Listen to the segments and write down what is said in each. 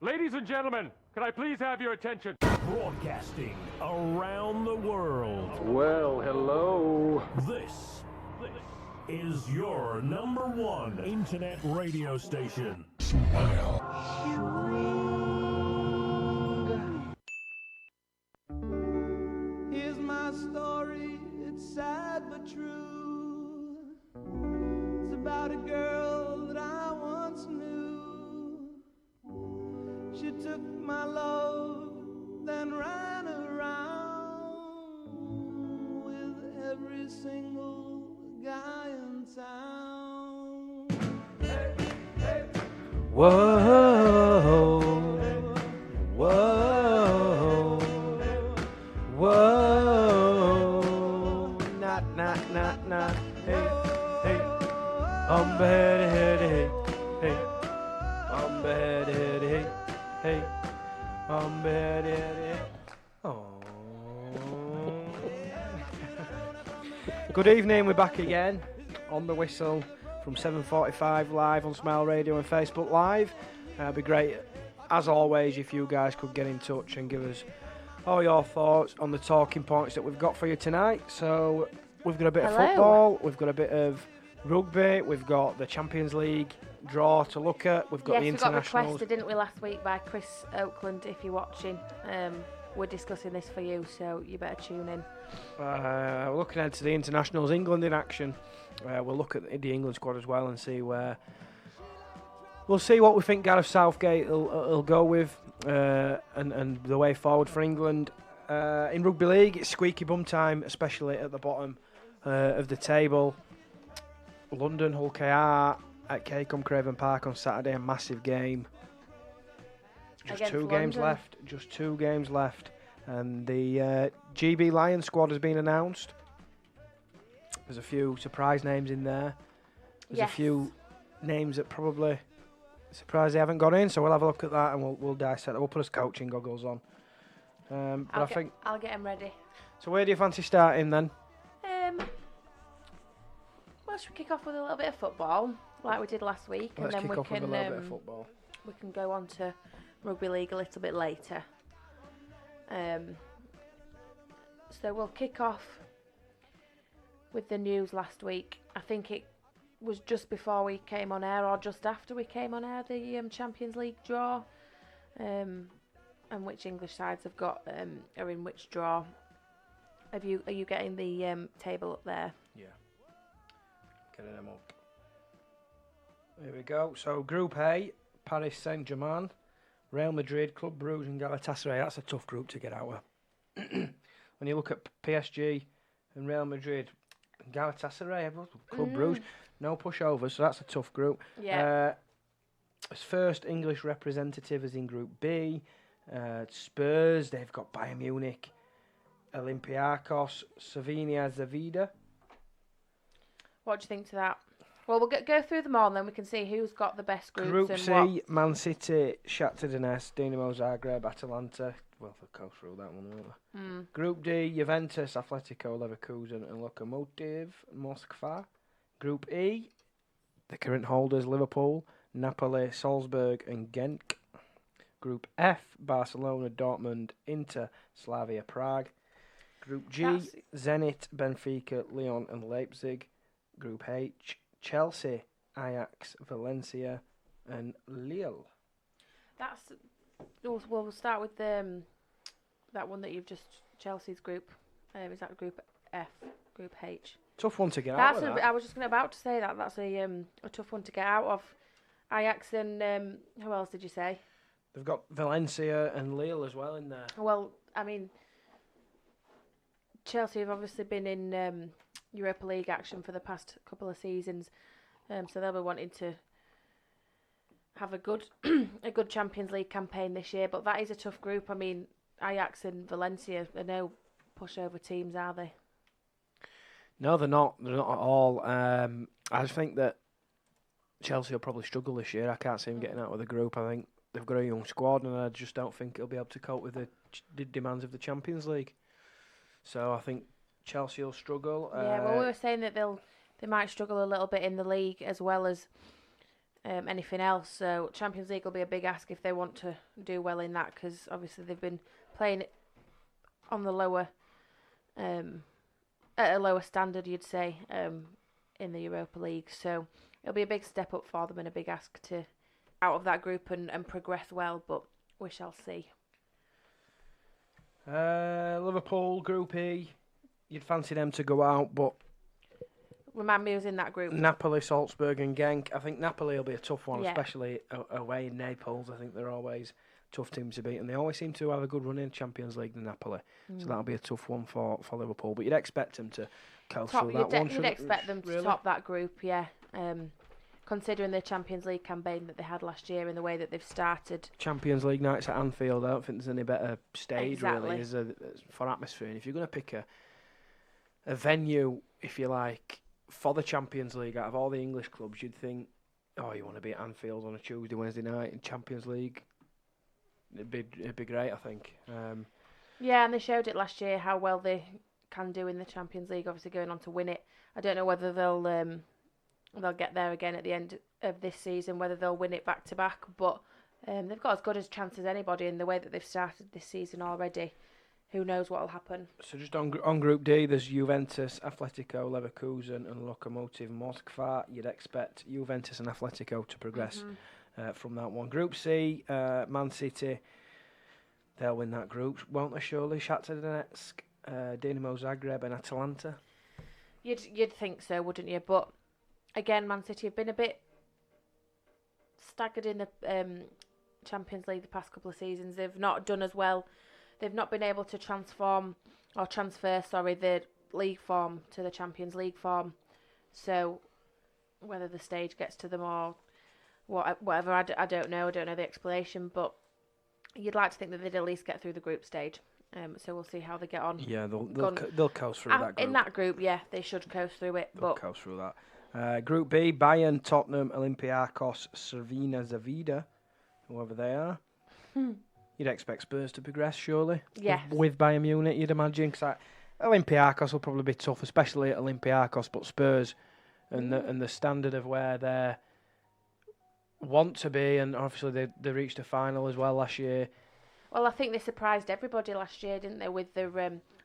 Ladies and gentlemen, can I please have your attention? Broadcasting around the world. Well, hello. This is your number one internet radio station. Here's my story, it's sad but true. It's about a girl that I once knew. She took my love, then ran around with every single guy in town. Hey, hey. Whoa, whoa, whoa, not, hey, hey, I'm bad, hey, hey, I'm bad, hey, hey, I'm bad, hey. Oh. Good evening, we're back again on the whistle from 7:45 live on Smile Radio and Facebook Live. It'd be great, as always, if you guys could get in touch and give us all your thoughts on the talking points that we've got for you tonight. So we've got a bit of football, we've got a bit of rugby, we've got the Champions League draw to look at, we've got the internationals. We got requested, didn't we, last week by Chris Oakland, if you're watching. We're discussing this for you, so you better tune in. We're looking ahead to the internationals, England in action. We'll look at the England squad as well and see where. We'll see what we think Gareth Southgate will go with and the way forward for England. In Rugby League, it's squeaky bum time, especially at the bottom of the table. London, Hull KR at Cacombe Craven Park on Saturday, a massive game. Just Against two London. games left. And the GB Lions squad has been announced. There's a few surprise names in there. There's a few names that probably surprised they haven't got in, so we'll have a look at that and we'll dissect it. We'll put us coaching goggles on. I'll get them ready. So where do you fancy starting then? Well, should we kick off with a little bit of football, like we did last week, Let's and then kick off with a little bit of football. We can go on to Rugby League a little bit later. So we'll kick off with the news last week. I think it was just before we came on air, or just after we came on air, the Champions League draw, and which English sides have got are in which draw. Are you getting the table up there? Yeah. Getting them up. Here we go. So Group A, Paris Saint-Germain, Real Madrid, Club Brugge and Galatasaray. That's a tough group to get out of. When you look at PSG and Real Madrid and Galatasaray, Club Brugge, no pushovers, so that's a tough group. Yeah. As first English representative is in Group B. Spurs, they've got Bayern Munich, Olympiacos, Slovenia, Zavida. What do you think to that? Well, we'll go through them all and then we can see who's got the best groups. Group and C, what. Man City, Shakhtar Donetsk, Dinamo Zagreb, Atalanta. Well, they'll go through that one, won't they? Group D, Juventus, Atletico, Leverkusen and Lokomotiv Moskva. Group E, the current holders, Liverpool, Napoli, Salzburg and Genk. Group F, Barcelona, Dortmund, Inter, Slavia Prague. Group G, Zenit, Benfica, Lyon and Leipzig. Group H, Chelsea, Ajax, Valencia and Lille. We'll start with that one that you've just, Chelsea's group. Is that Group F, Group H? Tough one to get out of that. I was just about to say that. That's a tough one to get out of. Ajax and who else did you say? They've got Valencia and Lille as well in there. Well, I mean, Chelsea have obviously been in Europa League action for the past couple of seasons, so they'll be wanting to have a good a good Champions League campaign this year. But that is a tough group. I mean, Ajax and Valencia are no pushover teams, are they? No, they're not. They're not at all. I just think that Chelsea will probably struggle this year. I can't see them getting out of the group. I think they've got a young squad, and I just don't think it'll be able to cope with the demands of the Champions League. So I think Chelsea will struggle. Yeah, well, we were saying that they might struggle a little bit in the league, as well as anything else. So Champions League will be a big ask if they want to do well in that, because obviously they've been playing on the lower, at a lower standard, you'd say, in the Europa League. So it'll be a big step up for them and a big ask to out of that group and progress well, but we shall see. Liverpool, Group E. You'd fancy them to go out, but Remind me who's in that group. Napoli, Salzburg and Genk. I think Napoli will be a tough one, Yeah. especially away in Naples. I think they're always a tough team to beat, and they always seem to have a good run in Champions League, the Napoli. So that'll be a tough one for Liverpool. But you'd expect them to coast through that one. You'd expect them to really? top that group, yeah. Considering the Champions League campaign that they had last year and the way that they've started. Champions League nights at Anfield, I don't think there's any better stage Exactly. really is for atmosphere. And if you're going to pick a venue, if you like, for the Champions League out of all the English clubs, you'd think, oh, you want to be at Anfield on a Tuesday, Wednesday night in Champions League? It'd be great, I think. Yeah, and they showed it last year how well they can do in the Champions League. Obviously, going on to win it. I don't know whether they'll get there again at the end of this season, whether they'll win it back to back. But they've got as good a chance as anybody in the way that they've started this season already. Who knows what will happen? So just on Group D, there's Juventus, Atletico, Leverkusen and Lokomotiv Moskva. You'd expect Juventus and Atletico to progress from that one. Group C, Man City, they'll win that group, won't they, surely? Shakhtar Donetsk, Dinamo Zagreb and Atalanta. You'd think so, wouldn't you? But again, Man City have been a bit staggered in the Champions League the past couple of seasons. They've not done as well. They've not been able to transfer the league form to the Champions League form. So whether the stage gets to them or whatever, I don't know. I don't know the explanation, but you'd like to think that they'd at least get through the group stage. So we'll see how they get on. Yeah, they'll coast through that group. In that group, yeah, they should coast through it. They'll coast through that. Group B, Bayern, Tottenham, Olympiacos, Cervina Zavida, whoever they are. You'd expect Spurs to progress, surely? Yes. With Bayern Munich, you'd imagine. Because Olympiacos will probably be tough, especially at Olympiacos, but Spurs and the standard of where they want to be, and obviously they reached a final as well last year. Well, I think they surprised everybody last year, didn't they, with their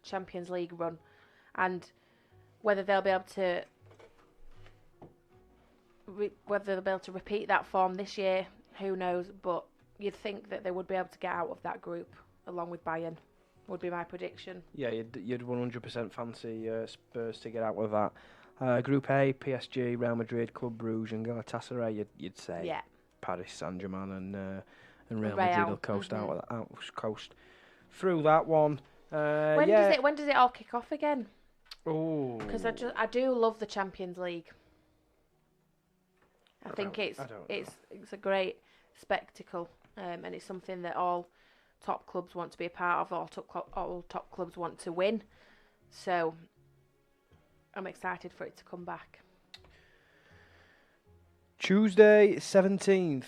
Champions League run, and whether they'll be able to repeat that form this year, who knows? But you'd think that they would be able to get out of that group along with Bayern. Would be my prediction. Yeah, you'd 100% fancy Spurs to get out with that. Group A, PSG, Real Madrid, Club Brugge, and Galatasaray. You'd say Paris Saint-Germain and Real Madrid will coast coast through that one. When does it all kick off again? Oh, because I do love the Champions League. I think it's a great spectacle, and it's something that all top clubs want to be a part of. All top clubs want to win, so I'm excited for it to come back. Tuesday, 17th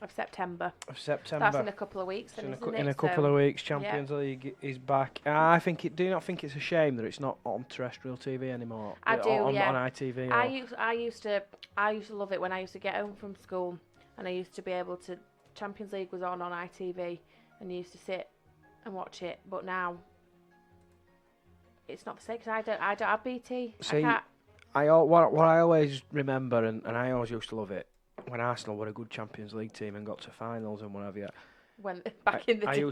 of September. That's in a couple of weeks. In a couple of weeks, Champions League is back. I do you not think it's a shame that it's not on terrestrial TV anymore? I do, on ITV. I used to love it when I used to get home from school, and I used to be able to. Champions League was on ITV, and you used to sit and watch it. But now, it's not the same because I don't have BT. See, I can't. What I always remember, and I always used to love it, when Arsenal were a good Champions League team and got to finals and whatever. When back in the day.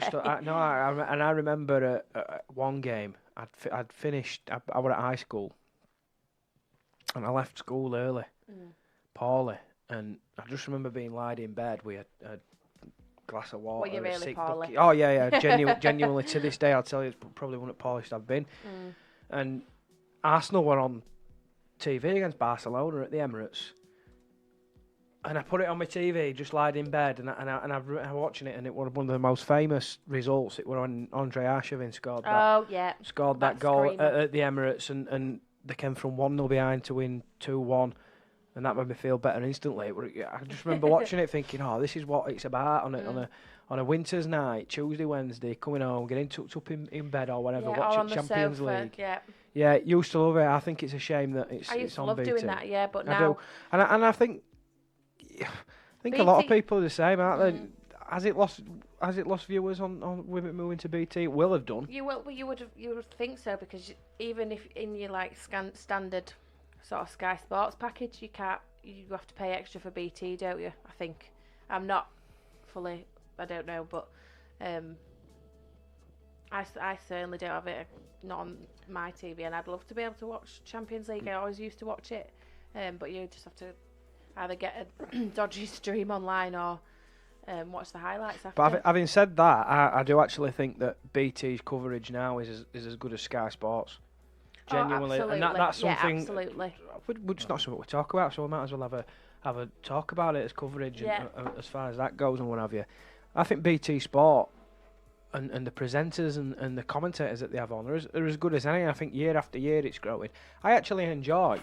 I remember one game. I'd finished. I was at high school, and I left school early, poorly, and I just remember being lied in bed with a glass of water. Were you really poorly? Oh yeah. Genuinely, to this day, I'll tell you, it's probably one of the poorest I've been. And Arsenal were on TV against Barcelona at the Emirates. And I put it on my TV, just lied in bed, and I was watching it, and it was one of the most famous results. It was when Andre Arshavin scored that goal at the Emirates, and they came from 1-0 behind to win 2-1, and that made me feel better instantly. I just remember watching it, thinking, "Oh, this is what it's about on a winter's night, Tuesday, Wednesday, coming home, getting tucked up in bed or whatever, watching Champions League." Yeah, used to love it. I think it's a shame that it's on BT. I used to love doing that, but now I do, and I think. think a lot of BT people are the same, aren't they? Has it lost viewers on with it moving to BT? It will have done. You would think so, because even if in your like standard sort of Sky Sports package, you have to pay extra for BT, don't you? I think. I'm not fully, I don't know, but I certainly don't have it, not on my TV, and I'd love to be able to watch Champions League. I always used to watch it, but you just have to either get a dodgy stream online or watch the highlights after. But having said that, I do actually think that BT's coverage now is as good as Sky Sports. Genuinely, absolutely. and that's something. Yeah, absolutely. Which is not something we talk about, so we might as well have a talk about it as coverage and, as far as that goes and what have you. I think BT Sport and the presenters and the commentators that they have on are as good as any. I think year after year it's growing. I actually enjoy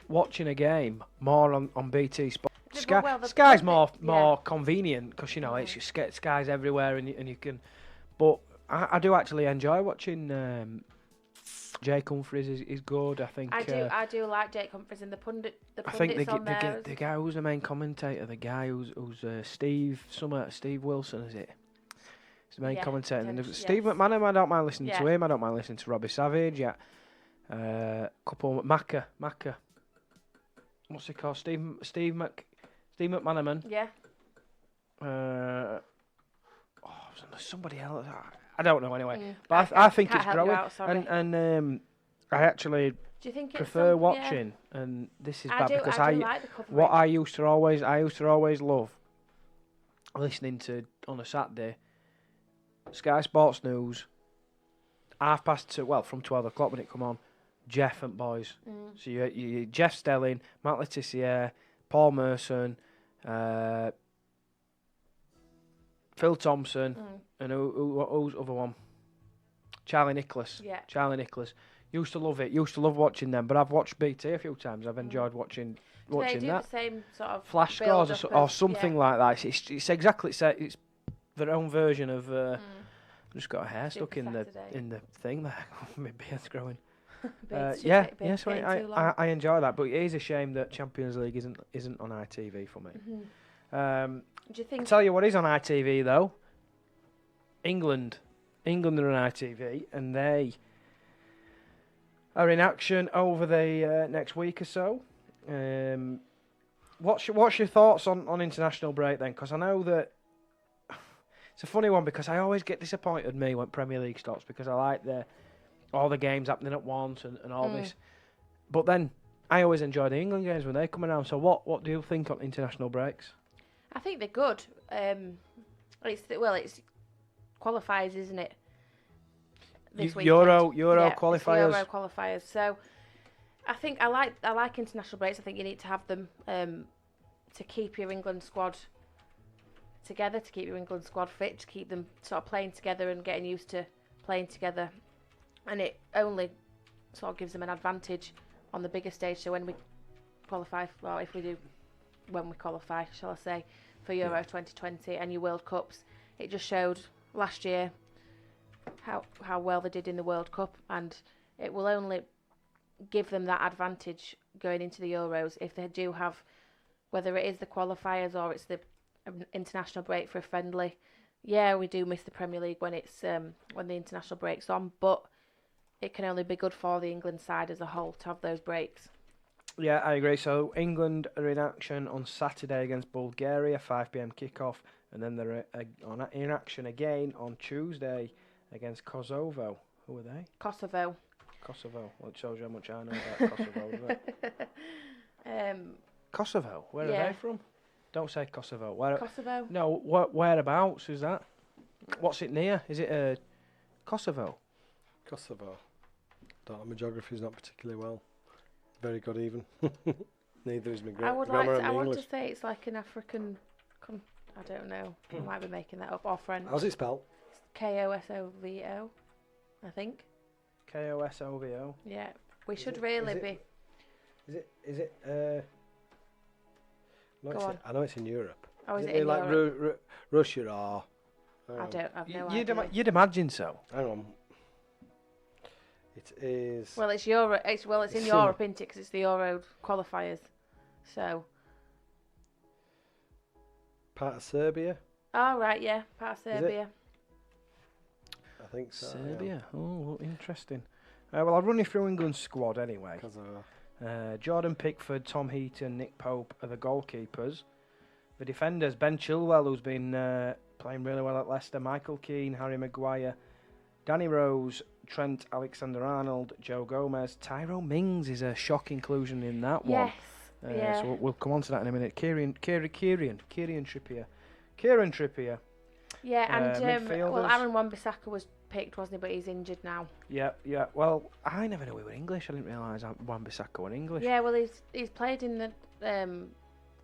watching a game more on BT Sport. Sky's more convenient because it's just Sky's everywhere and you can. But I do actually enjoy watching. Jake Humphries is good. I think. I do like Jake Humphries and the pundits I think on there. the guy who's the main commentator, the guy who's Steve Wilson, is it? He's the main commentator. And Steve McManaman, I don't mind listening to him. I don't mind listening to Robbie Savage. Yeah, couple Macca. What's he called? Steve McManaman. Yeah. Somebody else. I don't know anyway. But I think it's growing. And I actually do you think prefer watching. And this is bad because I used to always love listening to on a Saturday Sky Sports News, 2:30, well, from 12 o'clock when it come on, Jeff and boys. So you Jeff Stelling, Matt Letizia, Paul Merson, Phil Thompson, and who's the other one? Charlie Nicholas. Yeah. Charlie Nicholas. Used to love it. Used to love watching them. But I've watched BT a few times. I've enjoyed watching they do that. The same sort of flash scores or something like that. It's exactly it's their own version of. I've just got a hair stuck in the thing there. My beard's growing. So I enjoy that. But it is a shame that Champions League isn't on ITV for me. Do you think? I tell you what is on ITV though. England are on ITV, and they are in action over the next week or so. What's your thoughts on international break then? Because I know that it's a funny one because I always get disappointed when Premier League stops because I like all the games happening at once and all this. But then I always enjoy the England games when they come around. So what do you think on international breaks? I think they're good. It's qualifiers, isn't it? This weekend. Euro qualifiers. Euro qualifiers. So I think I like international breaks. I think you need to have them to keep your England squad together, to keep your England squad fit, to keep them sort of playing together and getting used to playing together. And it only sort of gives them an advantage on the bigger stage. So when we qualify, when we qualify, shall I say, for Euro 2020 and your World Cups, it just showed last year how well they did in the World Cup, and it will only give them that advantage going into the Euros if they do have, whether it is the qualifiers or it's the international break for a friendly. Yeah, we do miss the Premier League when it's when the international break's on, but it can only be good for the England side as a whole to have those breaks. Yeah, I agree. So England are in action on Saturday against Bulgaria, 5 p.m. kickoff, and then they're in action again on Tuesday against Kosovo. Who are they? Kosovo. Well, it shows you how much I know about Kosovo, doesn't it? Kosovo? Where are they from? Don't say Kosovo. Kosovo? No, whereabouts is that? What's it near? Is it Kosovo? Kosovo. Don't know, my geography's not particularly well. Very good even. Neither is my grammar and I want English. To say it's like an African. I don't know. I might be making that up. Or French. How's it spelled? Kosovo, I think. Kosovo. Yeah, we should really be. Is it? I know it's in Europe. Oh, is it in like Europe? Russia or? I've no idea. You'd imagine so. Hang on. It is. Well, it's Europe. It's in Europe, isn't it? Because it's the Euro qualifiers. So. part of Serbia. Oh, right, yeah, part of Is it? Serbia. I think so. Serbia. Oh, interesting. Well, I'll run you through England's squad anyway. Jordan Pickford, Tom Heaton, Nick Pope are the goalkeepers. The defenders, Ben Chilwell, who's been playing really well at Leicester, Michael Keane, Harry Maguire, Danny Rose, Trent Alexander-Arnold, Joe Gomez. Tyrone Mings is a shock inclusion in that one. Yes, yeah. So we'll come on to that in a minute. Kieran Trippier. Kieran Trippier. Yeah, and midfielders. Aaron Wan-Bissaka was picked, wasn't he? But he's injured now. Yeah. Well, I never knew he was English. I didn't realise Wan-Bissaka was English. Yeah, well, he's played in the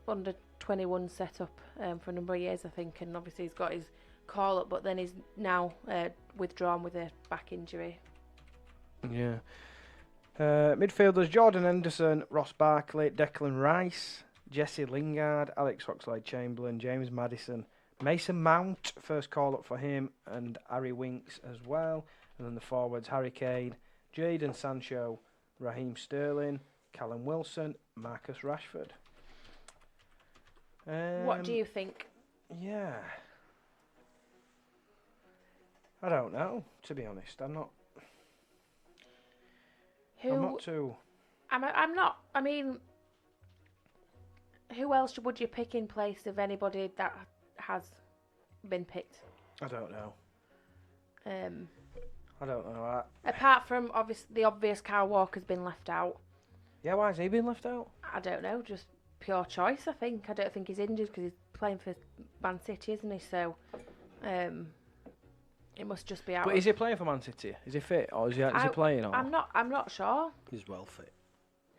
under 21 setup for a number of years, I think, and obviously he's got his call up, but then he's now withdrawn with a back injury. Yeah. Midfielders: Jordan Henderson, Ross Barkley, Declan Rice, Jesse Lingard, Alex Oxlade-Chamberlain, James Maddison, Mason Mount, first call up for him, and Harry Winks as well. And then the forwards: Harry Kane, Jadon Sancho, Raheem Sterling, Callum Wilson, Marcus Rashford. What do you think? Yeah. I don't know, to be honest. I'm not too... I'm not. I mean, who else would you pick in place of anybody that has been picked? I don't know. I don't know. Apart from the obvious Kyle Walker's been left out. Yeah, why has he been left out? I don't know, just pure choice, I think. I don't think he's injured because he's playing for Man City, isn't he? So, it must just be out. But is he playing for Man City? Is he fit, or is he playing? Or? I'm not sure. He's well fit.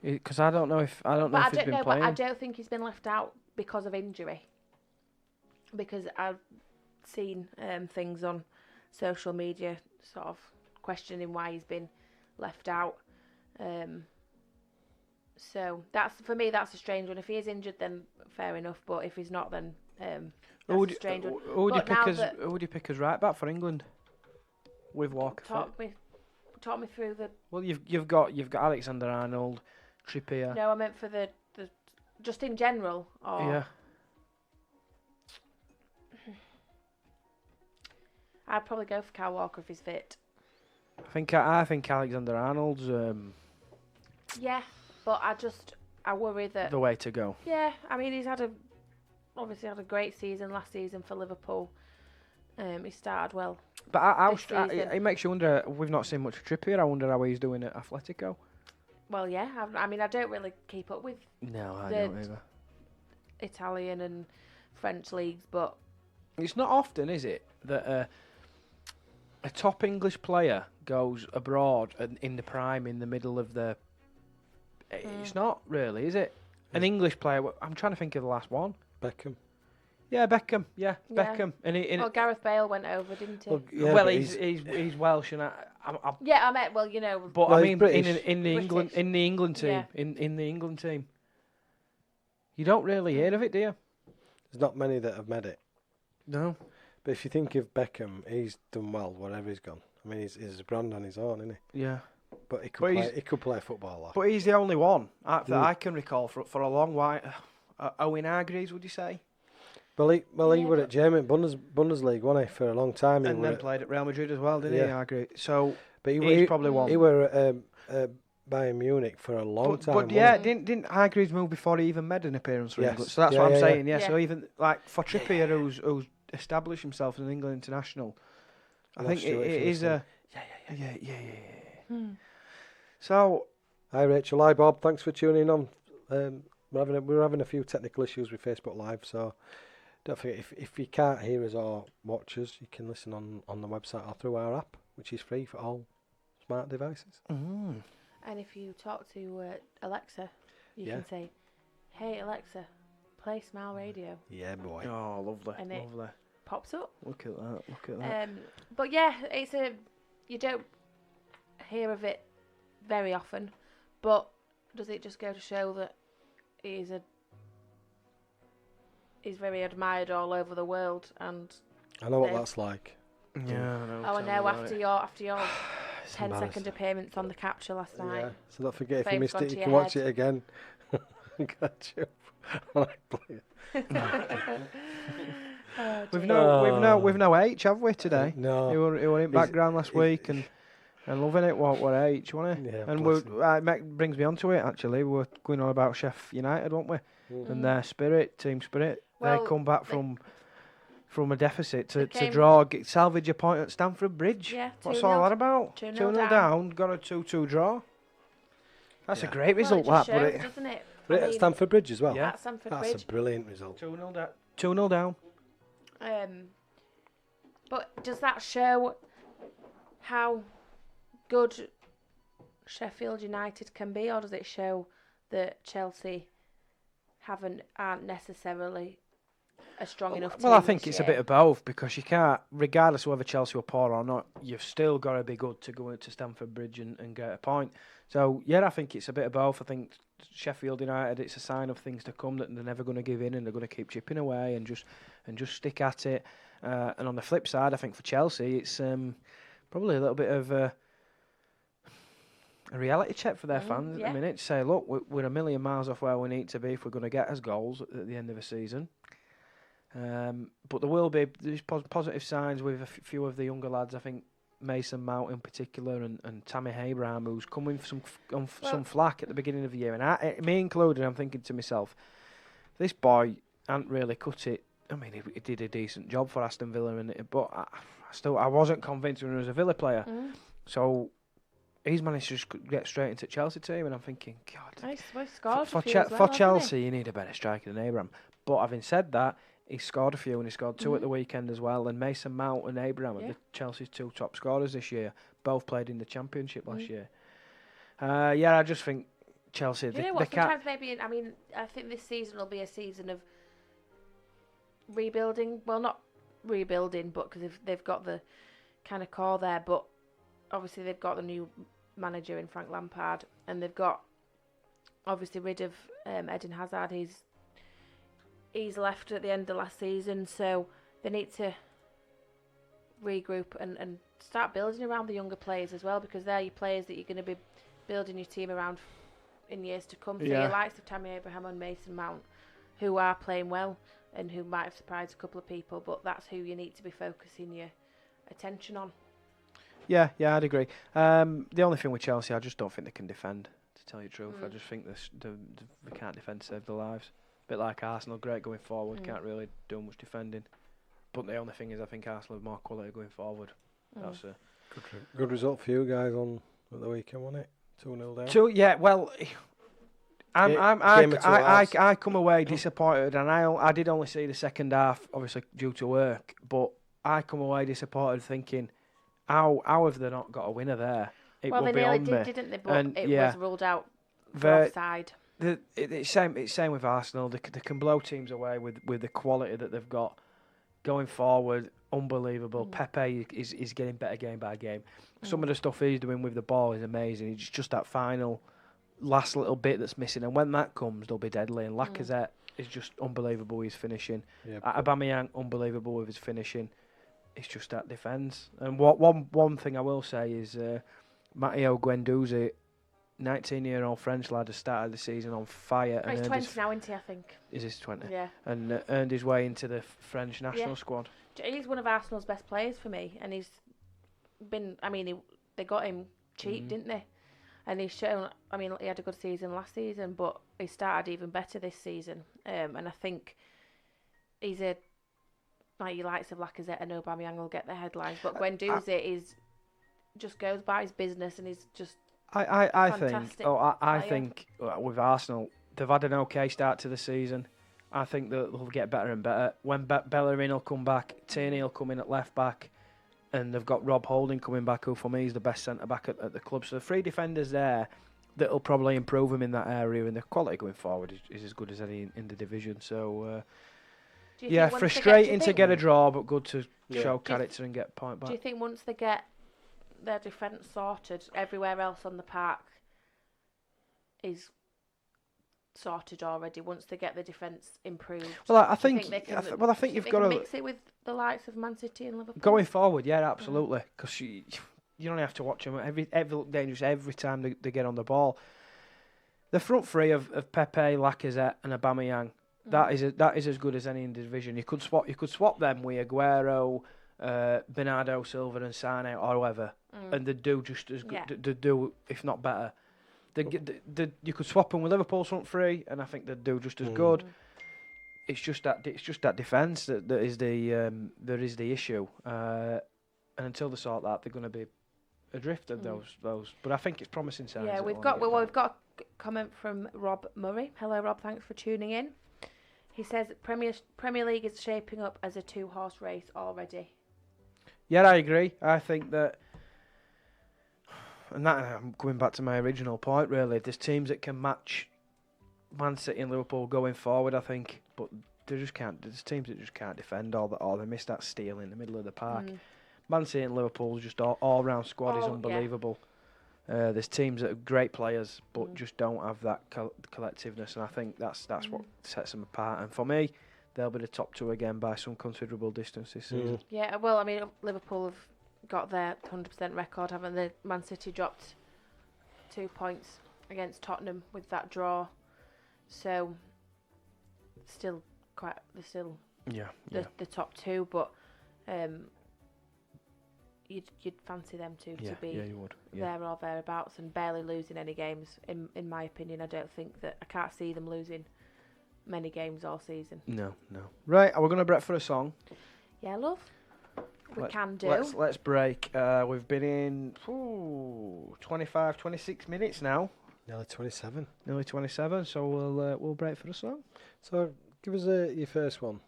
Because I don't know if he's been playing. But I don't think he's been left out because of injury. Because I've seen things on social media, sort of questioning why he's been left out. So for me that's a strange one. If he is injured, then fair enough. But if he's not, then that's a strange one. Who would you pick as right back for England? With Walker. Talk me through the. Well, you've got Alexander-Arnold, Trippier. No, I meant for the just in general. Or yeah. I'd probably go for Kyle Walker if he's fit. I think Alexander-Arnold's yeah, but I worry that the way to go. Yeah, I mean he's obviously had a great season last season for Liverpool. He started well. But it makes you wonder. We've not seen much of Trippier. I wonder how he's doing at Atletico. Well, yeah. I mean, I don't really keep up with no, I don't either. Italian and French leagues, but it's not often, is it, that a top English player goes abroad in the prime, in the middle of the. It's not really, is it? An English player. I'm trying to think of the last one. Beckham. Yeah, Beckham. Yeah, Beckham. Well, Gareth Bale went over, didn't he? Well, he's Welsh, and I meant, well, you know. But well, I mean, British. in the England team, Yeah. in the England team, you don't really hear of it, do you? There's not many that have made it. No. But if you think of Beckham, he's done well wherever he's gone. I mean, he's a brand on his own, isn't he? Yeah. But he could play football. But he's the only one that I can recall for a long while. Owen Hargreaves, would you say? Well, he were at German Bundesliga, wasn't he, for a long time? And then played at Real Madrid as well, didn't he, Hargreaves? So, but he's probably one. He were at Bayern Munich for a long time. But yeah, didn't Hargreaves move before he even made an appearance for England? So that's what I'm saying. Yeah. So even like for Trippier, who's established himself as an England international, I think it is a yeah. So, hi Rachel, hi Bob. Thanks for tuning on. We're having a few technical issues with Facebook Live, so don't forget if you can't hear us or watch us, you can listen on the website or through our app, which is free for all smart devices. Mm. And if you talk to Alexa, you can say, "Hey Alexa, play Smile Radio." Yeah, boy. Oh, lovely, and lovely. It pops up. Look at that. But yeah, you don't hear of it very often, but does it just go to show that he's very admired all over the world? And I know what that's like. Yeah, I know. Oh, I know. After your 10-second appearance on the capture last night. Yeah. So don't forget, if you missed it, you can watch it again. Catch up. I like playing. We've no H, have we today? No. He were in background last week and loving it. What H, wasn't he? Yeah, And bless him. brings me onto it. Actually, we were going on about Sheffield United, weren't we? And their team spirit. Well, they come back from a deficit to came- draw, salvage a point at Stamford Bridge. Yeah, What's 2-0 all that about? 2-0 2-0 down, got a 2-2 draw. That's a Yeah. great result, well, it just that. But shows, it doesn't it? But I at mean, Stamford Bridge as well. Yeah. at Stamford That's Bridge. a brilliant result. 2-0 down. But does that show how good Sheffield United can be, or does it show that Chelsea aren't necessarily a strong enough team? Well, I think this it's a year? bit of both, because you can't, regardless of whether Chelsea are poor or not, you've still got to be good to go into Stamford Bridge and get a point. So, yeah, I think it's a bit of both. I think Sheffield United, it's a sign of things to come, that they're never going to give in and they're going to keep chipping away and just stick at it. And on the flip side, I think for Chelsea, it's probably a little bit of a reality check for their fans at yeah. the minute, to say, look, we're a million miles off where we need to be if we're going to get us goals at the end of the season. But there's positive signs with a few of the younger lads. I think Mason Mount in particular, and Tammy Abraham, who's coming for some flack at the beginning of the year, and me included. I'm thinking to myself, this boy ain't really cut it. I mean, he did a decent job for Aston Villa, but I wasn't convinced when he was a Villa player. So he's managed to just get straight into Chelsea team, and I'm thinking, God, for Chelsea, you need a better striker than Abraham. But having said that, he scored a few, and he scored two at the weekend as well. And Mason Mount and Abraham are Chelsea's two top scorers this year. Both played in the Championship last year. I just think Chelsea. You know what? Sometimes maybe, I think this season will be a season of rebuilding. Well, not rebuilding, but because they've got the kind of core there. But obviously they've got the new manager in Frank Lampard, and they've got obviously rid of Eden Hazard. He's left at the end of last season, so they need to regroup and start building around the younger players as well, because they're your players that you're going to be building your team around in years to come. So your likes of Tammy Abraham and Mason Mount, who are playing well and who might have surprised a couple of people, but that's who you need to be focusing your attention on. Yeah, I'd agree. The only thing with Chelsea, I just don't think they can defend, to tell you the truth. I just think they can't defend to save their lives. Bit like Arsenal, great going forward, can't really do much defending. But the only thing is, I think Arsenal have more quality going forward. That's a good result for you guys at the weekend, wasn't it? 2-0 down. Well, I come away disappointed, and I did only see the second half, obviously due to work. But I come away disappointed, thinking, how have they not got a winner there? They nearly did, didn't they? But it was ruled out for offside. It's same with Arsenal. They can blow teams away with the quality that they've got going forward. Unbelievable. Pepe is getting better game by game. Some of the stuff he's doing with the ball is amazing. It's just that final last little bit that's missing, and when that comes, they'll be deadly. And Lacazette is just unbelievable with his finishing. Aubameyang, unbelievable with his finishing. It's just that defence. And one thing I will say is Matteo Guendouzi, 19-year-old French lad, has started the season on fire. He's 20 now, isn't he, I think? Is he 20? Yeah. And earned his way into the French national squad. He's one of Arsenal's best players for me, and he's been, they got him cheap, didn't they? And he's shown, he had a good season last season, but he started even better this season. And I think he's like your likes of Lacazette and Aubameyang will get the headlines, but Guendouzi just goes by his business, and he's just I think with Arsenal, they've had an okay start to the season. I think they'll get better and better. When Bellerin will come back, Tierney will come in at left back, and they've got Rob Holding coming back, who for me is the best centre back at the club. So the three defenders there that'll probably improve them in that area, and the quality going forward is as good as any in the division. So frustrating to get a draw, but good to show character and get a point back. Do you think once they get their defence sorted, everywhere else on the park is sorted already? Once they get the defence improved, well, I think you've got to mix it with the likes of Man City and Liverpool going forward. Yeah, absolutely, because you don't have to watch them every time they get on the ball. The front three of Pepe, Lacazette, and Aubameyang. That is as good as any in the division. You could swap them with Aguero, Bernardo Silva, and Sane, or whoever, and they do just as good. They do, if not better. You could swap them with Liverpool's front three, and I think they'd do just as good. It's just that defence that is the issue. And until they sort that, they're going to be adrift of those. But I think it's promising signs. Yeah, we've got a comment from Rob Murray. Hello, Rob. Thanks for tuning in. He says Premier League is shaping up as a 2-horse race already. Yeah, I agree. I think that, and that I'm going back to my original point. Really, there's teams that can match Man City and Liverpool going forward. I think, but they just can't. There's teams that just can't defend, or they miss that steal in the middle of the park. Man City and Liverpool's just all round squad is unbelievable. There's teams that are great players, but just don't have that collectiveness, and I think that's what sets them apart. And for me, they'll be the top two again by some considerable distance this season. Yeah, well, I mean, Liverpool have got their 100% record, haven't they? Man City dropped 2 points against Tottenham with that draw, so they're still the top two, but you'd fancy them to be you would. there or thereabouts, and barely losing any games. In my opinion, I can't see them losing many games all season. No. Right, we're going to break for a song. Yeah, love. We can do. Let's break. We've been in 25, 26 minutes now. Nearly 27. Nearly 27. So we'll break for a song. So give us your first one.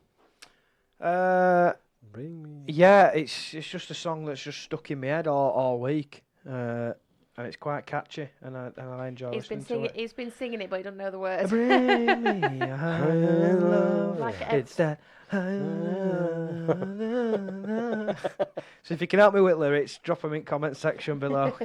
Bring me. Yeah, it's just a song that's just stuck in my head all week, and it's quite catchy, and I enjoy listening to it. He's been singing it, but he doesn't know the words. Bring me a higher love. Like It's that. So if you can help me with lyrics, drop them in comment section below.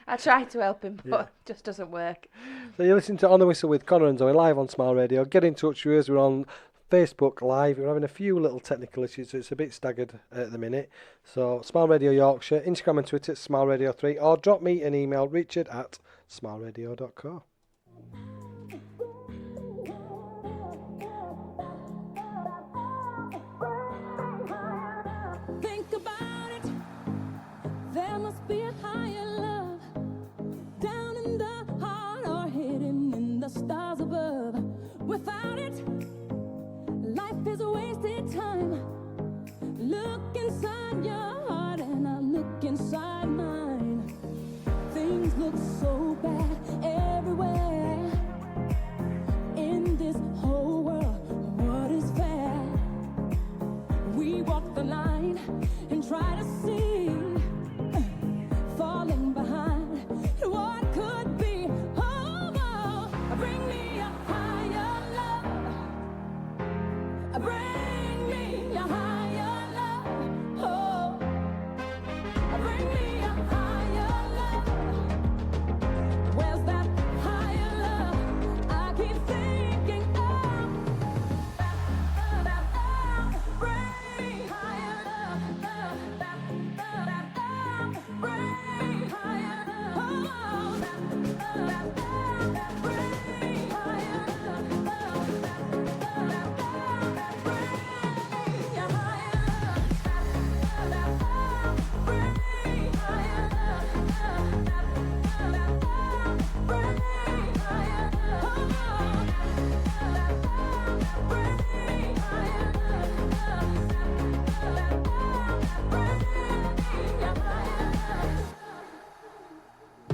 I tried to help him, but it just doesn't work. So you're listening to On the Whistle with Connor and Zoe live on Smile Radio. Get in touch with us. We're on Facebook Live. We're having a few little technical issues, so it's a bit staggered at the minute. So Smile Radio Yorkshire, Instagram and Twitter, Smile Radio 3, or drop me an email, richard@smileradio.co. Think about it. There must be a higher love down in the heart or hidden in the stars above. Without it, life is a wasted time. Look inside your heart and I look inside mine. Things look so bad everywhere. In this whole world, what is fair? We walk the line and try to see, falling behind what could be. Oh, bring me a higher love. Bring me a higher love. Oh, bring me a higher love. Where's that higher love? I keep thinking of. Bring me higher love. Bring me higher love. Oh, bring me higher love.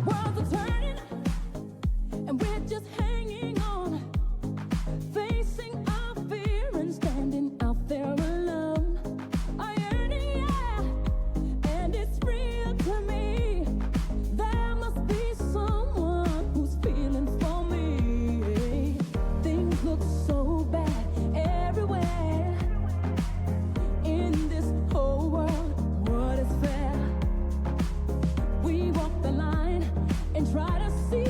Worlds are turning, and we're just hanging on, facing our fear and standing out there alone. I yearning, yeah, and it's real to me. There must be someone who's feeling for me. Things look so bad everywhere. In this whole world, what is fair? We walk the line and try to see,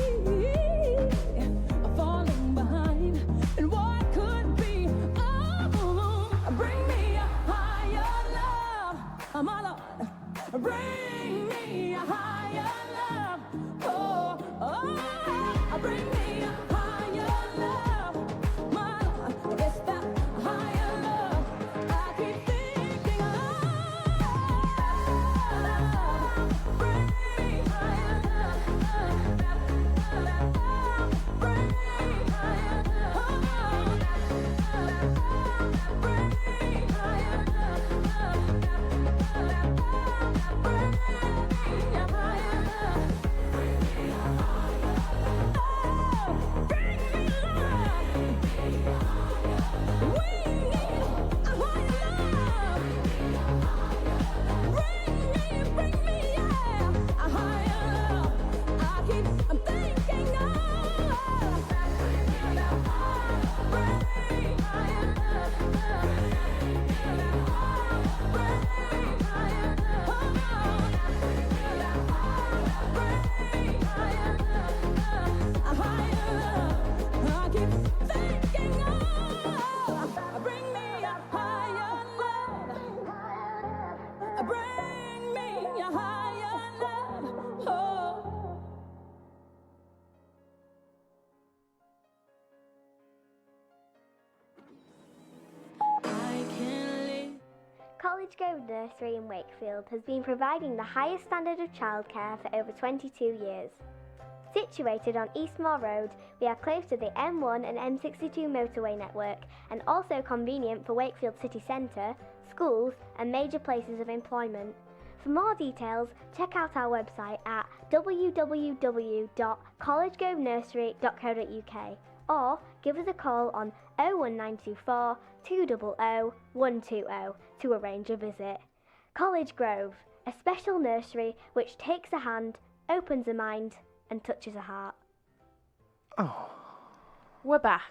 falling behind and what could be. Oh, bring me a higher love, my Lord. Bring me a higher love. Oh, bring College Grove Nursery in Wakefield has been providing the highest standard of childcare for over 22 years. Situated on Eastmore Road, we are close to the M1 and M62 motorway network and also convenient for Wakefield city centre, schools and major places of employment. For more details, check out our website at www.collegegrovenursery.co.uk or give us a call on 01924 200 120 to arrange a visit. College Grove, a special nursery which takes a hand, opens a mind and touches a heart. Oh, We're back.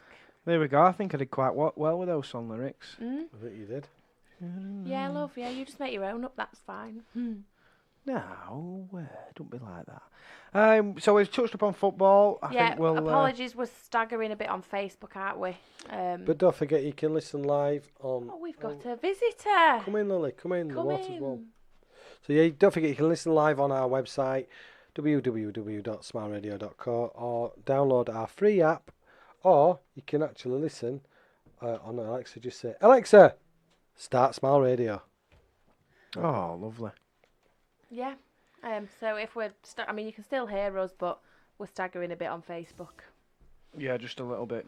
there we go. I think I did quite well with those song lyrics. Mm? I think you did. Yeah, love. Yeah, you just make your own up. That's fine. No, don't be like that. So we've touched upon football. I Yeah. think we'll. Apologies, we're staggering a bit on Facebook, aren't we? But don't forget, you can listen live on. Oh, we've got a visitor. Come in, Lily. Come in. The Come water's in. warm. So yeah, don't forget, you can listen live on our website, www.smileradio.co, or download our free app, or you can actually listen on Alexa. Just say, Alexa, start Smile Radio. Oh, lovely. Yeah. So if we're, I mean, you can still hear us, but we're staggering a bit on Facebook. Yeah, just a little bit.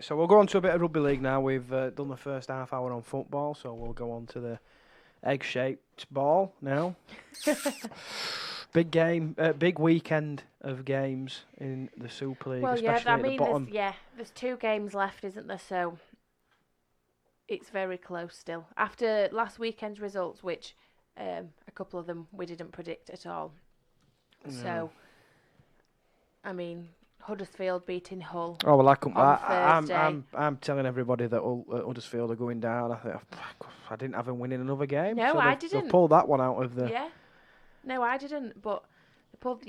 So we'll go on to a bit of rugby league now. We've done the first half hour on football, so we'll go on to the egg-shaped ball now. Big game, big weekend of games in the Super League, Well, yeah, especially I at the mean, bottom. there's 2 games left, isn't there? So it's very close still. After last weekend's results, which a couple of them we didn't predict at all. No. So, I mean, Huddersfield beating Hull. Oh well, I'm telling everybody that Huddersfield are going down. I didn't have them winning another game. No, so I they've didn't. pulled that one out of the. Yeah. No, I didn't. But they pulled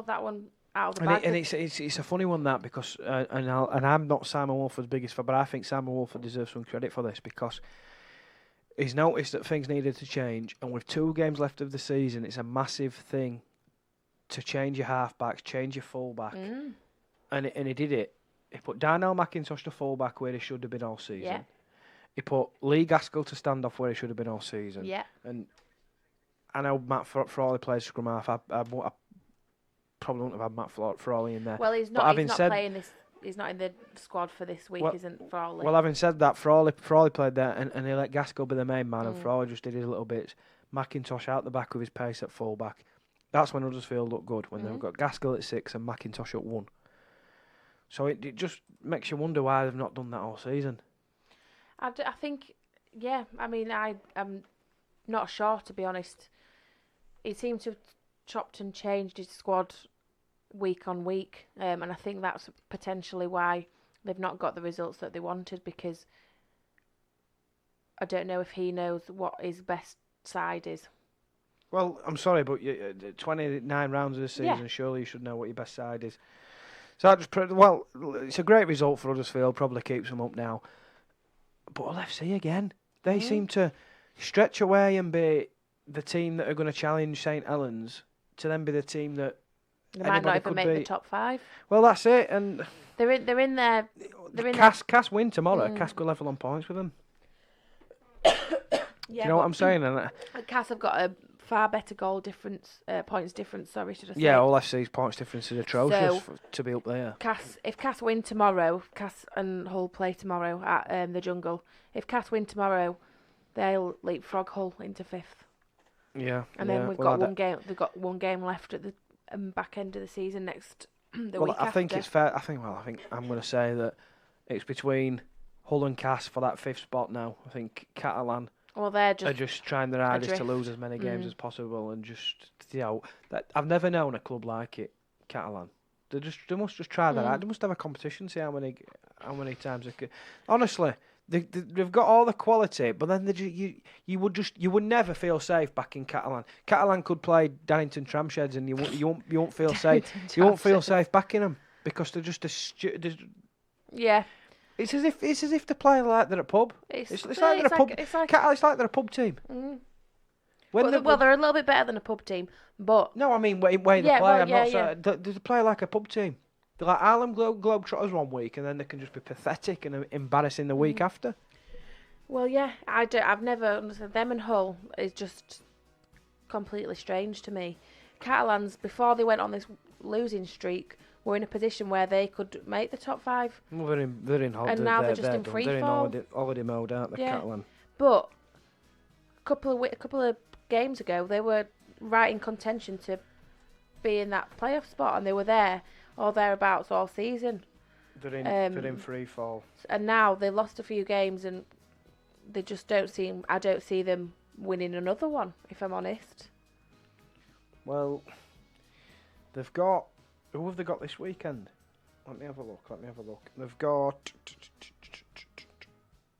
that one out of the And, bag. it's a funny one that because and I'm not Simon Wolford's biggest fan, but I think Simon Wolford deserves some credit for this because he's noticed that things needed to change, and with 2 games left of the season, it's a massive thing to change your halfbacks, change your fullback, and he did it. He put Darnell McIntosh to fullback where he should have been all season. Yeah. He put Lee Gaskell to stand off where he should have been all season. Yeah. And I know Matt Frawley plays scrum half. I probably wouldn't have had Matt Frawley in there. Well, he's not playing this. He's not in the squad for this week, isn't Frawley? Well, having said that, Frawley played there, and he let Gaskell be the main man, and Frawley just did his little bits. McIntosh out the back with his pace at fullback. That's when Huddersfield looked good, when they've got Gaskell at 6 and McIntosh at 1. So it just makes you wonder why they've not done that all season. I think, yeah. I mean, I'm not sure, to be honest. He seemed to have chopped and changed his squad week on week, and I think that's potentially why they've not got the results that they wanted, because I don't know if he knows what his best side is. Well, I'm sorry, but 29 rounds of the season, Yeah. surely you should know what your best side is. So it's a great result for Huddersfield, probably keeps them up now. But LFC again, they seem to stretch away and be the team that are going to challenge St Helens to then be the team that They might not even make the top 5. Well, that's it, and They're in there. Cass win tomorrow. Cass go level on points with them. Yeah, Do you know what I'm saying? And Cass have got a far better goal difference, points difference. Sorry, should I say? yeah, all FC's points difference is atrocious to be up there. If Cass win tomorrow, Cass and Hull play tomorrow at the Jungle. If Cass win tomorrow, they'll leapfrog Hull into 5th. Yeah, And then we've got one game. They've got one game left at the back end of the season next the week I think after. it's fair. I think I'm going to say that it's between Hull and Cass for that 5th spot now. I think Catalan they're are just trying their hardest to lose as many games as possible, and just that I've never known a club like it. Catalan, they must just try that out. They must have a competition, see how many times they could. Honestly, they've got all the quality, but then you would never feel safe back in Catalan. Catalan could play Dannington Tramsheds, and you won't feel safe. You won't feel safe backing them because they're just yeah. It's as if they play like they're a pub. It's like they're a pub. It's like they're a pub team. They're a little bit better than a pub team, but no, I mean way they play. Well, they play like a pub team. They're like Harlem Globetrotters one week, and then they can just be pathetic and embarrassing the week after. Well, yeah, I've never understood them, and Hull is just completely strange to me. Catalans, before they went on this losing streak, were in a position where they could make the top 5. Well, they're in And now they're just in done. free They're fall. in holiday mode, aren't they, Yeah. Catalan? But a couple of games ago, they were right in contention to be in that playoff spot, and they were there or thereabouts all season. They're in free fall. And now they lost a few games, and they just don't seem. I don't see them winning another one, if I'm honest. Well, they've got. Who have they got this weekend? Let me have a look. They've got.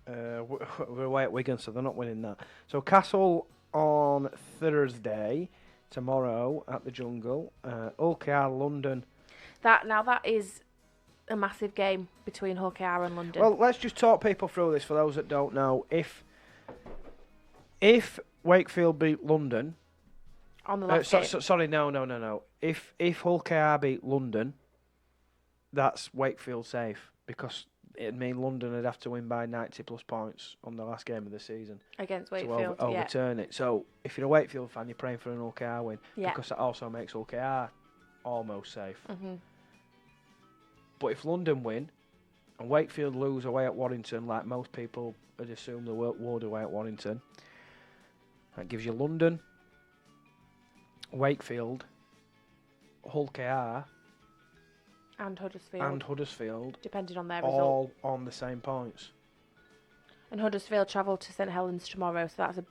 We're away at Wigan, so they're not winning that. So Castle on Thursday, tomorrow at the Jungle. OKR London. That is a massive game between Hull KR and London. Well, let's just talk people through this for those that don't know. If Wakefield beat London, on the last game. sorry, no. If Hull KR beat London, that's Wakefield safe, because it'd mean London would have to win by 90 plus points on the last game of the season Against to Wakefield, overturn it. So if you're a Wakefield fan, you're praying for an OKR win, Yeah. because that also makes OKR almost safe. Mhm. But if London win and Wakefield lose away at Warrington, like most people would assume they would away at Warrington, that gives you London, Wakefield, Hull KR, And Huddersfield. Depending on their all result. on the same points. And Huddersfield travel to St Helens tomorrow, so that's a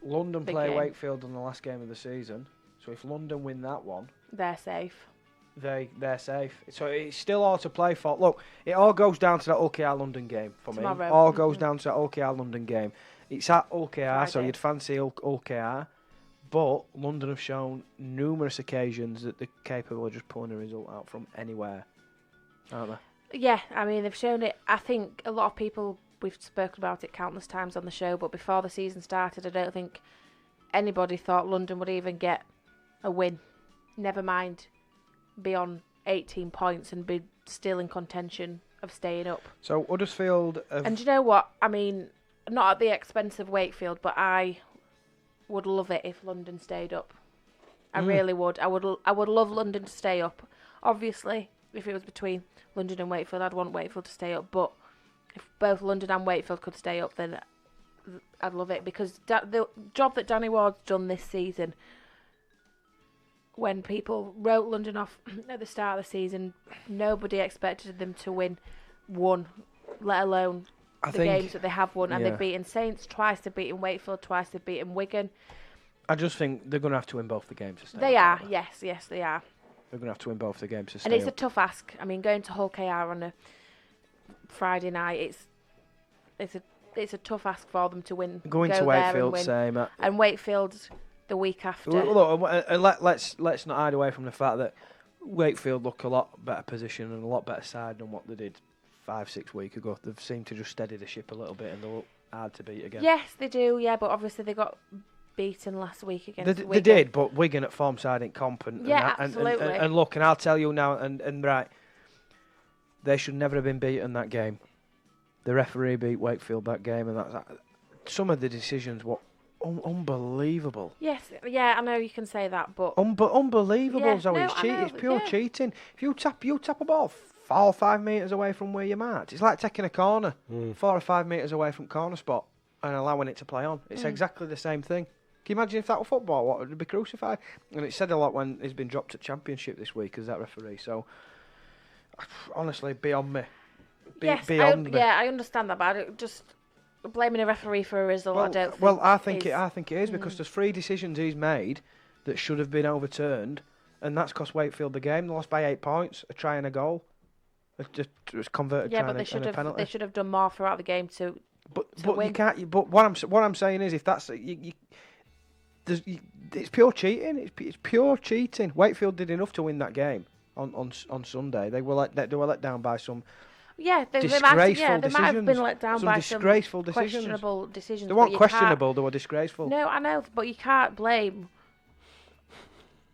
London big play game. Wakefield in the last game of the season, so if London win that one, They're safe. they're safe. So it's still all to play for. Look, it all goes down to that OKR London game for me. Tomorrow. All goes down to that OKR London game. It's at OKR, so Friday. you'd fancy OKR, but London have shown numerous occasions that they're capable of just pulling a result out from anywhere, aren't they? Yeah, I mean, they've shown it. I think a lot of people, we've spoken about it countless times on the show, but before the season started, I don't think anybody thought London would even get a win. Never mind be on 18 points and be still in contention of staying up. So Huddersfield have... And do you know what? I mean, not at the expense of Wakefield, but I would love it if London stayed up. I really would. I would love London to stay up. Obviously, if it was between London and Wakefield, I'd want Wakefield to stay up. But if both London and Wakefield could stay up, then I'd love it, because the job that Danny Ward's done this season, when people wrote London off at the start of the season, nobody expected them to win one, let alone the games that they have won. And they've beaten Saints twice, they've beaten Wakefield twice, they've beaten Wigan. I just think they're going to have to win both the games to stay They up. are, yes, they are. They're going to have to win both the games to stay And it's up. a tough ask. I mean, going to Hull KR on a Friday night, it's a tough ask for them to win. Going go to there and Wakefield, win. same. And Wakefield the week after. Look, let's not hide away from the fact that Wakefield look a lot better position and a lot better side than what they did 5-6 weeks ago. They've seemed to just steady the ship a little bit, and they look hard to beat again. Yes, they do. Yeah, but obviously they got beaten last week against Wigan. They did, but Wigan at form side ain't comp. And Absolutely. And look, and I'll tell you now, and right, they should never have been beaten that game. The referee beat Wakefield that game, and that some of the decisions were unbelievable. Yes, yeah, I know you can say that, but unbelievable, Yeah, Zoe. no, It's I cheating. know, It's pure yeah. cheating. If you tap a ball 4 or 5 metres away from where you marked, it's like taking a corner 4 or 5 metres away from corner spot and allowing it to play on. It's exactly the same thing. Can you imagine if that were football? What would be crucified? And it said a lot when he's been dropped at Championship this week as that referee. So honestly, beyond me. Beyond me. I understand that, but just blaming a referee for a result, I don't think. Well, I think it is because there's 3 decisions he's made that should have been overturned, and that's cost Wakefield the game. They lost by 8 points, a try and a goal. It was converted try but and a penalty. they should have done more throughout the game to But win. you can't. But what I'm saying is, if that's it's pure cheating. It's pure cheating. Wakefield did enough to win that game on Sunday. They were let down by some. Yeah, they might have been let down by some disgraceful questionable decisions. They but weren't you questionable. They were disgraceful. No, I know, but you can't blame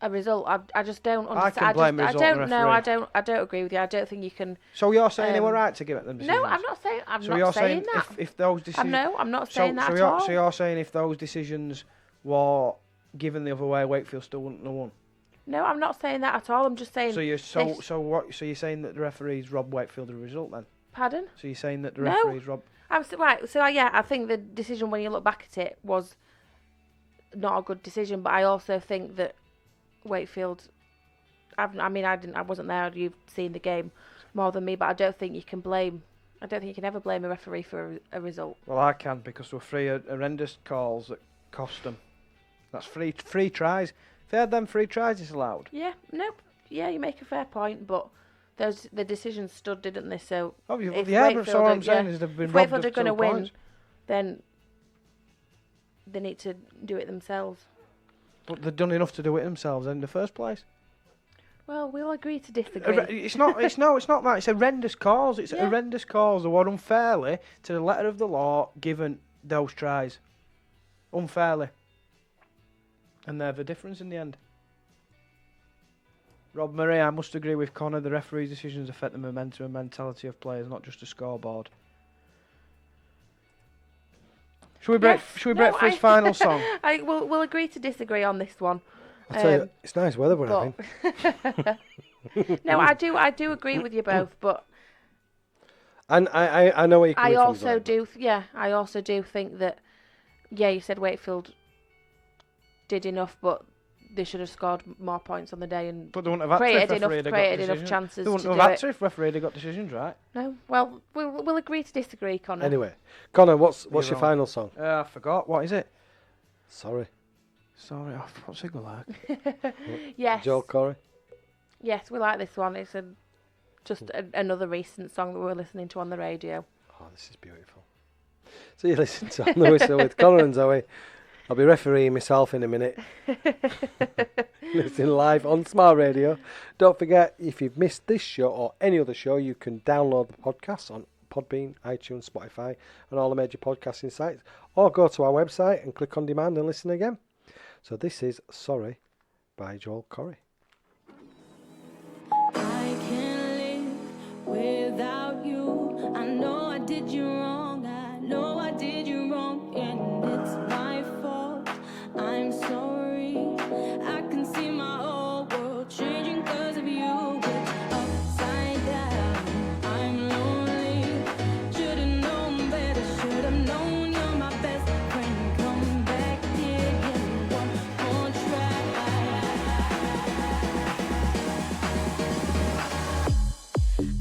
a result. I just don't I understand. can blame I result on don't the know. referee. I don't agree with you. I don't think you can. So you're saying they were right to give it them decisions? No, I'm not saying. I'm so not you're saying that. if those decisions. I'm not saying that so at you're, all. So you're saying if those decisions were given the other way, Wakefield still wouldn't have won. No, I'm not saying that at all. I'm just saying. So you're So you're saying that the referees robbed Wakefield of a result then? Pardon? So you're saying that the No. referees robbed? Right. So yeah, I think the decision when you look back at it was not a good decision. But I also think that Wakefield. I wasn't there. You've seen the game more than me, but I don't think you can blame. I don't think you can ever blame a referee for a result. Well, I can because there were 3 horrendous calls that cost them. That's free tries. If they had them 3 tries, it's allowed. Yeah. Nope. Yeah, you make a fair point, but the decisions stood, didn't they? So Oh, if yeah, but Wakefield so what I'm are- saying yeah, is they've been if robbed Wakefield of are going to 2 win, points. then they need to do it themselves. But they've done enough to do it themselves in the first place. Well, we'll agree to disagree. It's not that. It's horrendous calls. It's Yeah. horrendous calls. They were unfairly, to the letter of the law, given those tries. Unfairly. And they're the difference in the end. Rob Murray, I must agree with Connor. The referee's decisions affect the momentum and mentality of players, not just a scoreboard. Should we break for his final song? We'll agree to disagree on this one. I'll tell you, it's nice weather we're having. No, I do agree with you both, but And I know where you're coming I from, also Zoe, do. I also do think that. Yeah, you said Wakefield did enough, but they should have scored more points on the day and But they wouldn't have had to if referee had got created enough decisions. chances They to wouldn't do have had it. to if referee had got decisions right. No, well, we'll agree to disagree, Connor. Anyway, Connor, what's You're your wrong. final song? I forgot. What is it? Sorry. Sorry, what's it like? Yes. Joel Corey? Yes, we like this one. It's another recent song that we were listening to on the radio. Oh, this is beautiful. So you listen to On the Whistle with Connor and Zoe. I'll be refereeing myself in a minute. Listening live on Smart Radio. Don't forget, if you've missed this show or any other show, you can download the podcast on Podbean, iTunes, Spotify, and all the major podcasting sites, or go to our website and click on demand and listen again. So this is Sorry by Joel Corey. I can't live without you. I know I did you wrong. I know I did you wrong, and it's my fault. I'm sorry. I can see my whole world changing because of you. It's upside down. I'm lonely. Should've known better. Should've known you're my best friend. Come back, dear. Give me one more try.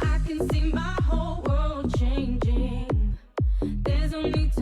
I can see my whole world changing. There's no need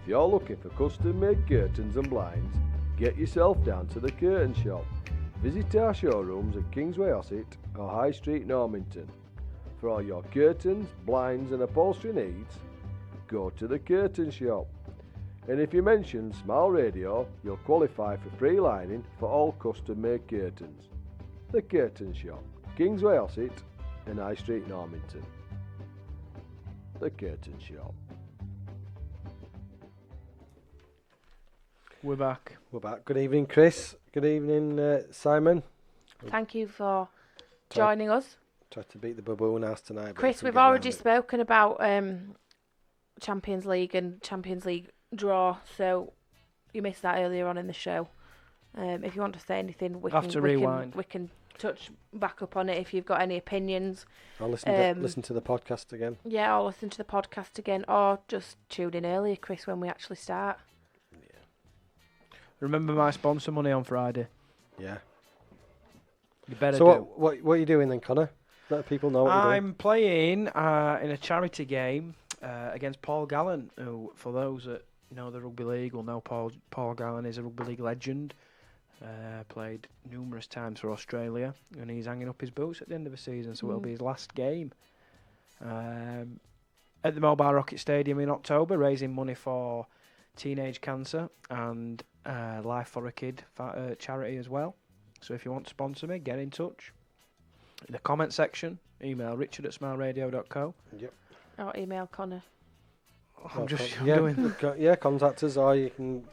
If you're looking for custom-made curtains and blinds, get yourself down to the Curtain Shop. Visit our showrooms at Kingsway Ossett or High Street Normanton. For all your curtains, blinds and upholstery needs, go to the Curtain Shop. And if you mention Smile Radio, you'll qualify for free lining for all custom-made curtains. The Curtain Shop, Kingsway Ossett and High Street Normanton. The Curtain Shop. We're back. We're back. Good evening, Chris. Good evening, Simon. Thank you for joining us. Tried to beat the baboon house tonight. but Chris, couldn't we've get already round it. spoken about Champions League and Champions League draw, so you missed that earlier on in the show. If you want to say anything, we Have can to rewind. we can touch back up on it if you've got any opinions. I'll listen to the podcast again. Yeah, or listen to the podcast again, or just tune in earlier, Chris, when we actually start. Remember my sponsor money on Friday. Yeah. You better So do. what are you doing then, Connor? Let people know what you're doing. I'm playing in a charity game against Paul Gallen, who, for those that know the rugby league, will know Paul Gallen is a rugby league legend. Played numerous times for Australia, and he's hanging up his boots at the end of the season, so it'll be his last game. At the Mobile Rocket Stadium in October, raising money for teenage cancer and Life for a Kid charity as well. So if you want to sponsor me, get in touch. In the comment section, email richard@smileradio.co. Yep. Or email Connor. I'm yeah, doing. yeah, contact us, or you can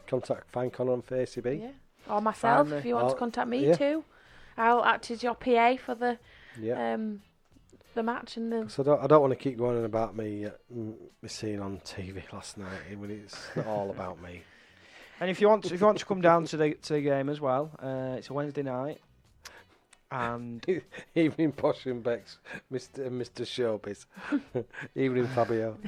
find Connor on FaceB. Yeah. Or myself, Find me. if you want to Oh, contact me yeah. too. I'll act as your PA for the Yeah. the match and the. So I don't want to keep going on about me seeing on TV last night. It's not all about me. And if you want to come down to the game as well, it's a Wednesday night. And Evening Posh and Bex, Mr. Showbiz. Evening Fabio.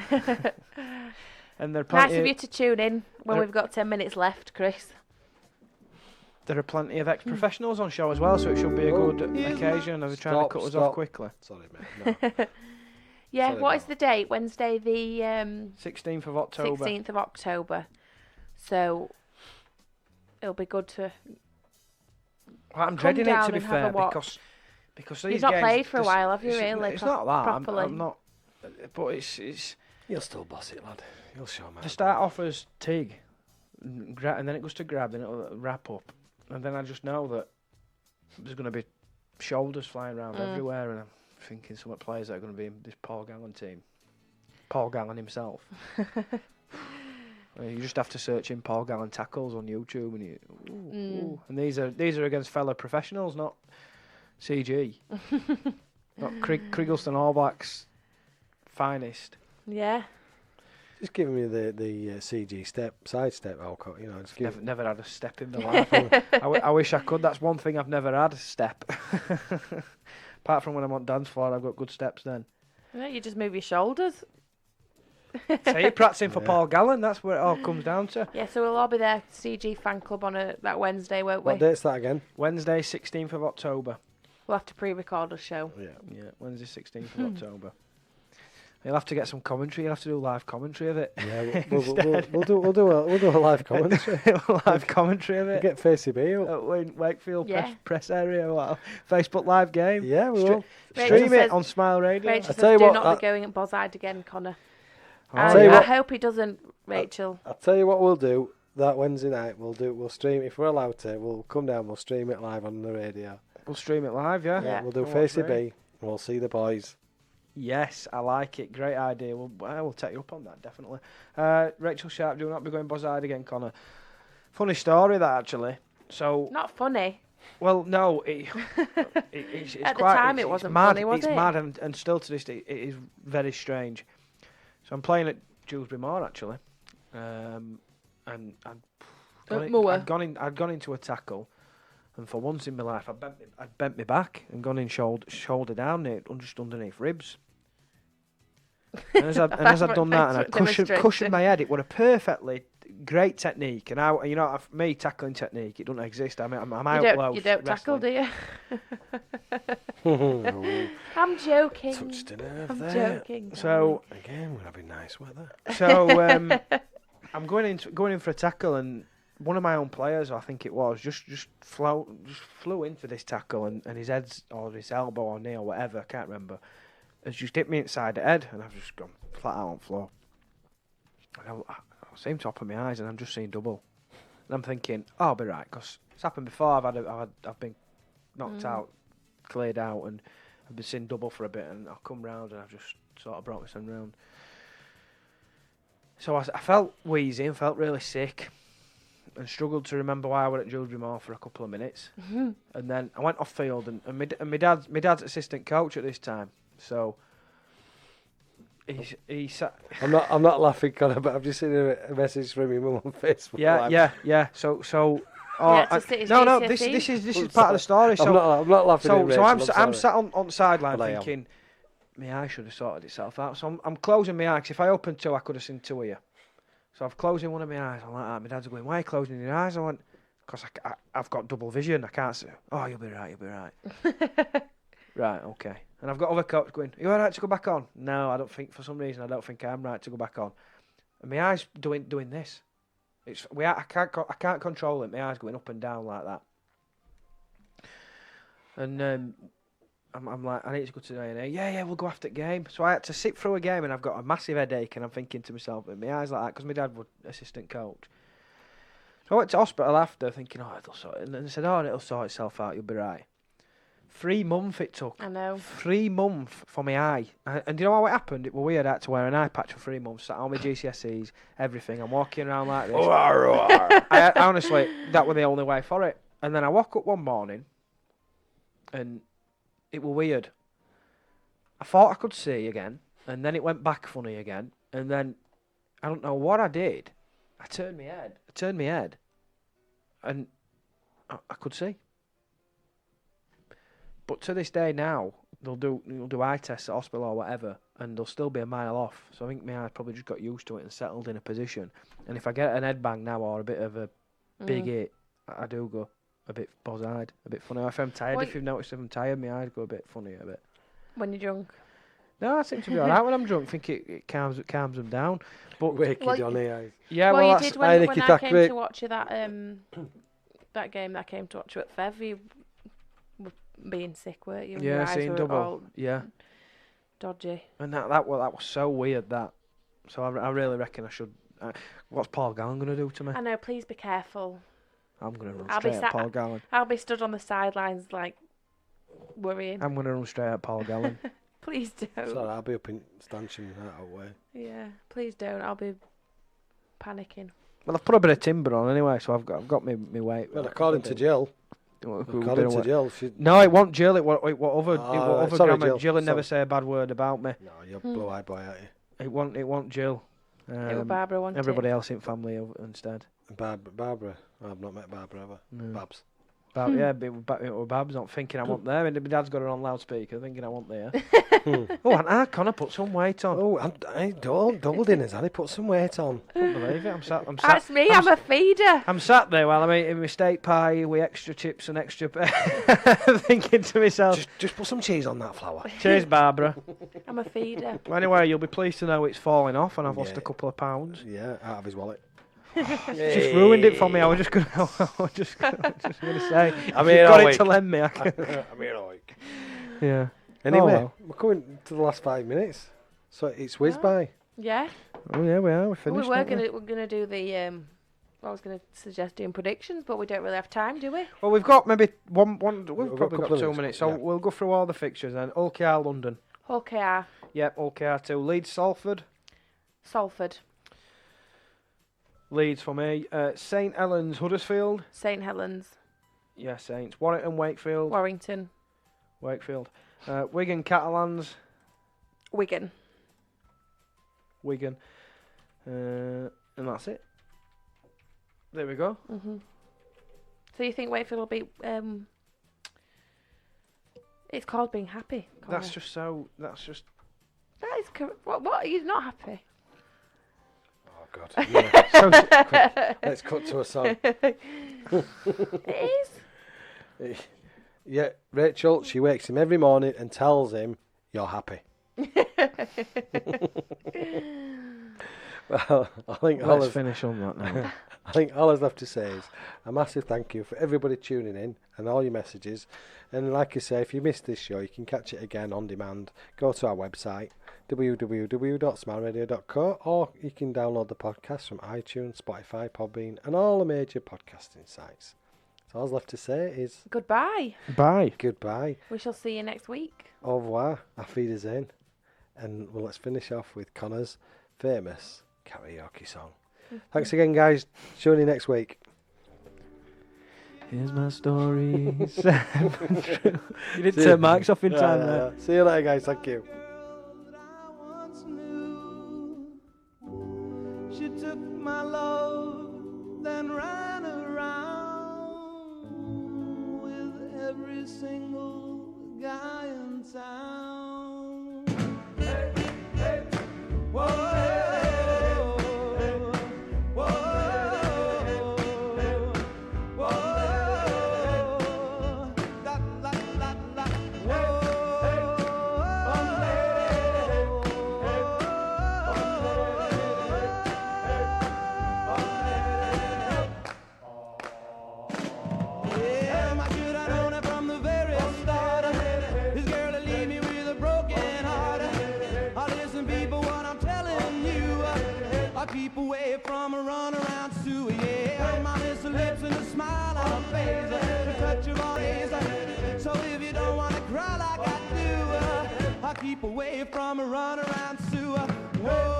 and there are Nice plenty of you to tune in when there- we've got 10 minutes left, Chris. there are plenty of ex-professionals on show as well, so it should be a Oh, good occasion. Are they trying to cut us stop. off quickly? Sorry, mate. No. Yeah, Sorry what is about the date? Wednesday the 16th of October. 16th of October. So it'll be good to. Well, I'm Come dreading it down to be and have a fair watch. because these You've not games, played for a this- while, have you, it's- really, It's not that. properly? I'm not. But it's You'll still boss it, lad. You'll show me. to start off as TIG, and then it goes to grab, then it'll wrap up, and then I just know that there's going to be shoulders flying around everywhere, and I'm thinking some of the players that are going to be in this Paul Gallen team. Paul Gallen himself. You just have to search in Paul Gallen tackles on YouTube, and ooh. And these are against fellow professionals, not CG, not Craigleston All Blacks finest. Yeah. Just giving me the CG side step, Alcott. You know, just give. Never had a step in my life. I wish I could. That's one thing I've never had, a step. Apart from when I'm on dance floor, I've got good steps then. Yeah, you just move your shoulders. So you're practicing for Yeah. Paul Gallen, that's where it all comes down to. Yeah, so we'll all be there, CG fan club on that Wednesday, won't we? What date's that again? Wednesday, 16th of October. We'll have to pre-record a show. Yeah. Yeah, Wednesday, 16th of October. You'll have to get some commentary. You'll have to do live commentary of it. Yeah, we'll do a live commentary. Live commentary of We'll it. get FaceB up. At Wakefield Yeah. press area. What, Facebook live game. Yeah, we Stre- will. Rachel Stream it says- on Smile Radio. Rachel I says tell you do what, not be going at Bozide again, Connor. I'll tell you I what- hope he doesn't, Rachel. I'll tell you what we'll do. That Wednesday night, we'll stream. If we're allowed to, we'll come down. We'll stream it live on the radio. We'll stream it live, yeah? Yeah. We'll do Come watch me. FaceB. And we'll see the boys. Yes, I like it. Great idea. We'll take you up on that, definitely. Rachel Sharp, do not be going Bozide again, Connor. Funny story, that, actually. So, Not funny. well, no, it's At the quite, time, it's it wasn't mad. funny, was it's it? mad, and still to this day, it is very strange. So I'm playing at Dewsbury Moor, actually, and I'd gone into a tackle, and for once in my life, I'd bent my back and gone in shoulder down, just underneath ribs. And as I'd done that, and I cushioned my head, it was a perfectly great technique. And me tackling technique, it doesn't exist. I'm out low. You don't tackle, wrestling. do you? I'm joking. Touched a nerve I'm there. joking. So Again, we're having nice weather. So I'm I'm going in for a tackle, and one of my own players, I think it was, just flew into this tackle, and his head's or his elbow or knee or whatever, I can't remember, has just hit me inside the head, and I've just gone flat out on the floor. And I seem to open my eyes, and I'm just seeing double. And I'm thinking, oh, I'll be right, because it's happened before. I've been knocked out, cleared out, and I've been seeing double for a bit, and I've come round, and I've just sort of brought myself round. So I felt wheezy and felt really sick, and struggled to remember why I was at Dewsbury Moor for a couple of minutes. And then I went off field, and my dad's assistant coach at this time, so he sat. I'm not laughing, Connor, but I've just seen a message from your mum on Facebook. Yeah. So. This is part of the story. So I'm not laughing. I'm sat on the sideline thinking, my eye should have sorted itself out. So I'm closing my eyes. If I opened two, I could have seen two of you. So I've closing one of my eyes. I'm like that. My dad's going, why are you closing your eyes? I went, because I've got double vision. I can't see. Oh, you'll be right. Right, okay. And I've got other coach going, are you all right to go back on? No, I don't think, for some reason, I don't think I'm right to go back on. And my eyes doing this. I can't control it. My eyes going up and down like that. And I'm like, I need to go to the A&E. Yeah, we'll go after the game. So I had to sit through a game, and I've got a massive headache, and I'm thinking to myself, my eyes like that, because my dad was assistant coach. So I went to hospital after, thinking, it'll sort it. And they said, it'll sort itself out, you'll be right. 3 months it took. I know. 3 months for my eye. And do you know how it happened? It was weird. I had to wear an eye patch for 3 months, sat on my GCSEs, everything. I'm walking around like this. I honestly, that was the only way for it. And then I woke up one morning, and it was weird. I thought I could see again, and then it went back funny again, and then I don't know what I did. I turned my head, and I could see. But to this day now, they'll do eye tests at hospital or whatever, and they'll still be a mile off. So I think my eyes probably just got used to it and settled in a position. And if I get an head bang now or a bit of a big hit, I do go a bit buzz-eyed, a bit funny. If I'm tired, if you've noticed, if I'm tired, my eyes go a bit funny a bit. When you're drunk? No, I seem to be alright when I'm drunk. I think it calms them down. But Johnny eyes. Yeah, well, you did when I came to watch you that game that I came to watch you at Fev. You were being sick, weren't you? Yeah, seeing double. Yeah, dodgy. And that was so weird. That. So I really reckon I should. What's Paul Gallen going to do to me? I know. Please be careful. I'm going to run straight at Paul Gallen. I'll be stood on the sidelines, like, worrying. I'm going to run straight at Paul Gallen. Please don't. Sorry, I'll be up in stanchion that way. Yeah, please don't. I'll be panicking. Well, I've put a bit of timber on anyway, so I've got my weight. Well, according to Jill. No, it wasn't Jill. It was other grammar. Jill would never say a bad word about me. No, you're blue-eyed boy, aren't you? It wasn't Jill. It was Barbara, wasn't everybody else in family instead. Barbara. I've not met Barbara ever. No. Babs. Yeah, it was Babs. Not thinking I want there. And my dad's got her on loudspeaker, thinking I want there. Oh, and Connor put some weight on. Oh, I double dinners. And he put some weight on. Can't believe it. I'm sat. That's me. I'm a feeder. I'm sat there while I'm eating my steak pie with extra chips and extra. Thinking to myself, just put some cheese on that flour. Cheers, Barbara. I'm a feeder. Well, anyway, you'll be pleased to know it's falling off, and I've lost a couple of pounds. Yeah, out of his wallet. Just ruined it for me. I was just gonna say. I'm here got all it to lend me. I'm here all week. Yeah. Anyway, we're coming to the last 5 minutes, so it's whizzed by. Yeah. Oh yeah, we are. We're finished. We're gonna do the. I was gonna suggest doing predictions, but we don't really have time, do we? Well, we've got maybe one. We've probably got 2 minutes, so we'll go through all the fixtures then. Hull KR London. Hull KR. Yep, Hull KR 2. Leeds Salford. Salford. Leeds for me. St Helens Huddersfield. St Helens. Yeah, Saints. Warrington Wakefield. Warrington. Wakefield. Wigan Catalans. Wigan. And that's it. There we go. Mm-hmm. So you think Wakefield will be? It's called being happy. That's just. That is what? You're not happy? Oh God. Yeah. Let's cut to a song. It is. Yeah, Rachel. She wakes him every morning and tells him, "You're happy." Well, I think Let's finish on that now. I think all I've left to say is a massive thank you for everybody tuning in and all your messages. And like I say, if you missed this show, you can catch it again on demand. Go to our website, www.smileradio.co, or you can download the podcast from iTunes, Spotify, Podbean, and all the major podcasting sites. So all I've left to say is Goodbye. Bye. goodbye, We shall see you next week. au revoir, auf Wiedersehen. And well, let's finish off with Connor's famous karaoke song. Thanks again, guys. Tune in next week. Here's my story. You didn't turn Mark's off in time there. See you later, guys. Thank you. that I once knew. She took my love, then ran around with every single guy in town. Hey, hey, whoa, whoa, whoa, la, la, la, la, yeah, my good, I known it from the very start. This girl will leave me with a broken heart. Listen, people, what I'm telling you, I keep away from a run around Sue. Yeah, my miss her lips and a smile on her face, the touch of all days. So if you don't wanna cry like I do, I keep away from a run around Sue. Whoa.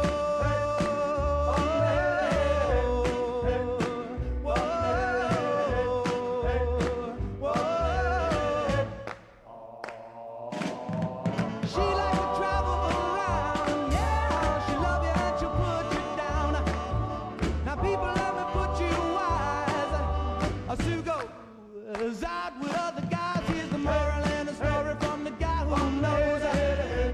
She likes to travel around, yeah. She love you and she'll put you down. Now people let me put you wise. Sue goes out with other guys. Here's the moral and the story from the guy who knows.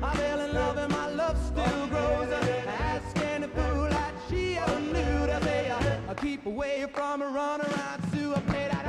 I fell in love and my love still grows. Ask any fool that she ever knew to say, I keep away from a run around Sue. I play that